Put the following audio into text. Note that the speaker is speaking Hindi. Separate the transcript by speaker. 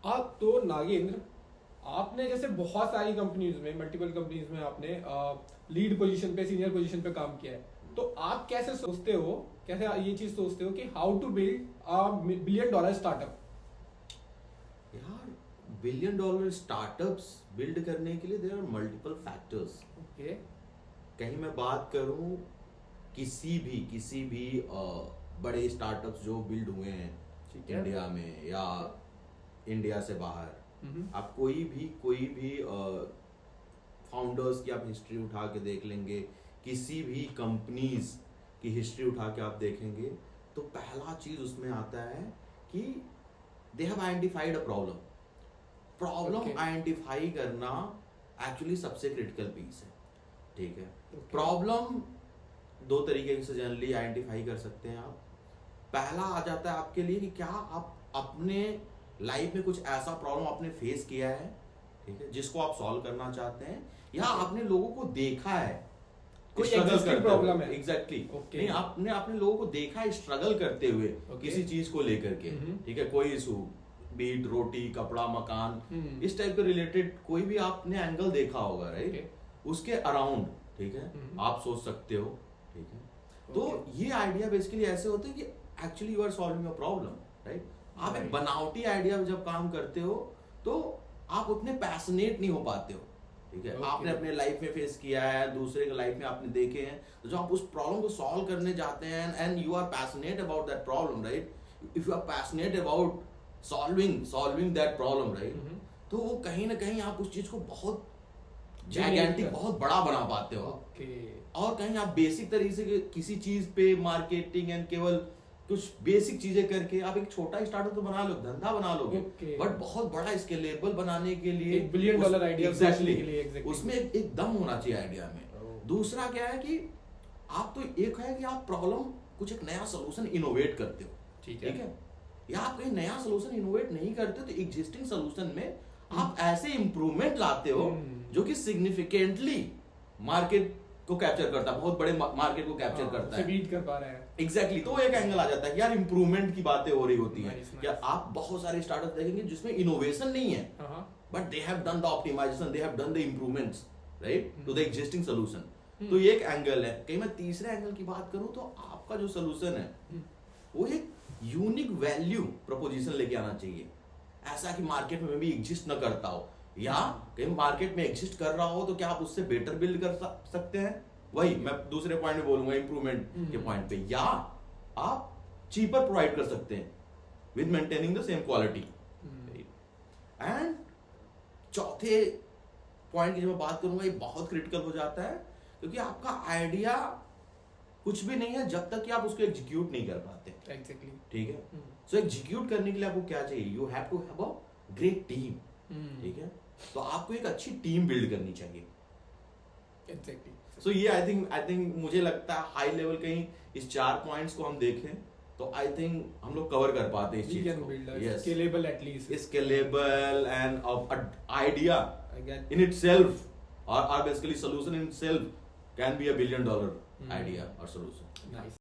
Speaker 1: आप तो नागेंद्र, आपने जैसे बहुत सारी कंपनीज में, मल्टीपल कंपनीज में आपने लीड पोजीशन पे, सीनियर पोजीशन पे काम किया है, तो आप कैसे सोचते हो, कैसे ये चीज सोचते हो कि how to build a billion dollar startup?
Speaker 2: यार, बिलियन डॉलर स्टार्टअप्स बिल्ड करने के लिए there are multiple factors.
Speaker 1: Okay.
Speaker 2: कहीं मैं बात करूं किसी भी बड़े स्टार्टअप्स जो बिल्ड हुए हैं
Speaker 1: ठीक है।
Speaker 2: इंडिया में या इंडिया से बाहर,
Speaker 1: हम्म।
Speaker 2: आप कोई भी फाउंडर्स की आप हिस्ट्री उठा के देख लेंगे, किसी भी कंपनीज की हिस्ट्री उठा के आप देखेंगे, तो पहला चीज उसमें आता है कि they have identified a problem
Speaker 1: Okay.
Speaker 2: Identify करना एक्चुअली सबसे क्रिटिकल पीस है। ठीक है,
Speaker 1: Okay.
Speaker 2: प्रॉब्लम दो तरीके से जनरली आइडेंटिफाई कर सकते हैं आप। पहला आ जाता है आपके लिए कि क्या आप अपने लाइफ में कुछ ऐसा प्रॉब्लम आपने फेस किया है, ठीक है, जिसको आप सॉल्व करना चाहते हैं, या आपने लोगों को देखा है
Speaker 1: कोई
Speaker 2: स्ट्रगल
Speaker 1: existing
Speaker 2: करते
Speaker 1: problem
Speaker 2: हुए।
Speaker 1: है।
Speaker 2: एग्जैक्टली।
Speaker 1: Okay.
Speaker 2: नहीं, आपने अपने लोगों को देखा है स्ट्रगल करते हुए
Speaker 1: Okay.
Speaker 2: किसी चीज को लेकर के, ठीक है, कोई इशू, बीट रोटी कपड़ा मकान, इस टाइप के रिलेटेड कोई भी आपने एंगल देखा होगा, राइट?
Speaker 1: Okay.
Speaker 2: उसके अराउंड, ठीक है, आप सोच सकते हो, ठीक है। तो ये आइडिया बेसिकली ऐसे होते हैं कि actually you are solving a problem, right? आप एक बनावटी आइडिया में जब काम करते हो तो आप उतने पैशनेट नहीं हो पाते हो, ठीक है। आपने अपने लाइफ में फेस किया है, दूसरे के लाइफ में आपने देखे हैं, तो जब आप उस प्रॉब्लम को सॉल्व करने जाते हैं and you are passionate about that problem, right? If you are passionate about solving that problem, right, तो वो कहीं ना कहीं आप उस चीज को बहुत जायगेंटिक, बहुत बड़ा बना पाते हो। और कहीं आप बेसिक तरीके से किसी चीज पे मार्केटिंग एंड केवल कुछ बेसिक चीजें करके आप एक छोटा स्टार्टअप तो बना लो, धंधा बना लोगे, बट बहुत बड़ा स्केलेबल बनाने के लिए,
Speaker 1: एक बिलियन डॉलर आइडिया
Speaker 2: एग्जैक्टली
Speaker 1: के लिए
Speaker 2: उसमें एक दम होना चाहिए आइडिया में। दूसरा क्या है कि आप तो एक है कि आप प्रॉब्लम कुछ एक नया सोल्यूशन इनोवेट करते हो, ठीक है, या आप कोई नया सोल्यूशन इनोवेट नहीं करते तो एग्जिस्टिंग सोल्यूशन में आप ऐसे इंप्रूवमेंट लाते हो जो कि सिग्निफिकेंटली मार्केट को कैप्चर करता है, बहुत बड़े मार्केट को कैप्चर करता है,
Speaker 1: बीट कर पा रहे हैं।
Speaker 2: एग्जैक्टली। तो एक एंगल आ जाता है कि यार इंप्रूवमेंट की बातें हो रही होती है।
Speaker 1: Nice.
Speaker 2: या आप बहुत सारे स्टार्टअप देखेंगे जिसमें इनोवेशन नहीं है, but they have done the optimization, they have done the improvements, right, to the existing solution. तो ये एक एंगल है। कहीं मैं तीसरे एंगल की बात करूं तो आपका जो सोल्यूशन है वो एक यूनिक वैल्यू प्रोपोजिशन लेके आना चाहिए, ऐसा कि मार्केट में भी एग्जिस्ट न करता हो, या कहीं मार्केट में एग्जिस्ट कर रहा हो तो क्या आप उससे बेटर बिल्ड कर सकते हैं। वही मैं दूसरे पॉइंट में बोलूंगा, इंप्रूवमेंट के पॉइंट पे, या आप चीपर प्रोवाइड कर सकते हैं with maintaining the same quality. And चौथे पॉइंट की जब मैं बात करूंगा, ये बहुत क्रिटिकल हो जाता है, क्योंकि आपका आइडिया कुछ भी नहीं है जब तक कि आप उसको एग्जीक्यूट नहीं कर पाते।
Speaker 1: एग्जैक्टली।
Speaker 2: ठीक है, सो एग्जीक्यूट करने के लिए आपको क्या चाहिए? You have to have a great team, ठीक है, तो आपको एक अच्छी टीम बिल्ड करनी चाहिए।
Speaker 1: एग्जैक्टली।
Speaker 2: सो ये आई थिंक मुझे लगता है हाई लेवल कहीं इस 4 पॉइंट्स को हम देखें तो आई थिंक हम लोग कवर कर पाते हैं इस चीज को।
Speaker 1: Yes, scalable at least,
Speaker 2: scalable and idea in itself or basically solution in itself can be a $1 billion idea or solution.
Speaker 1: Nice.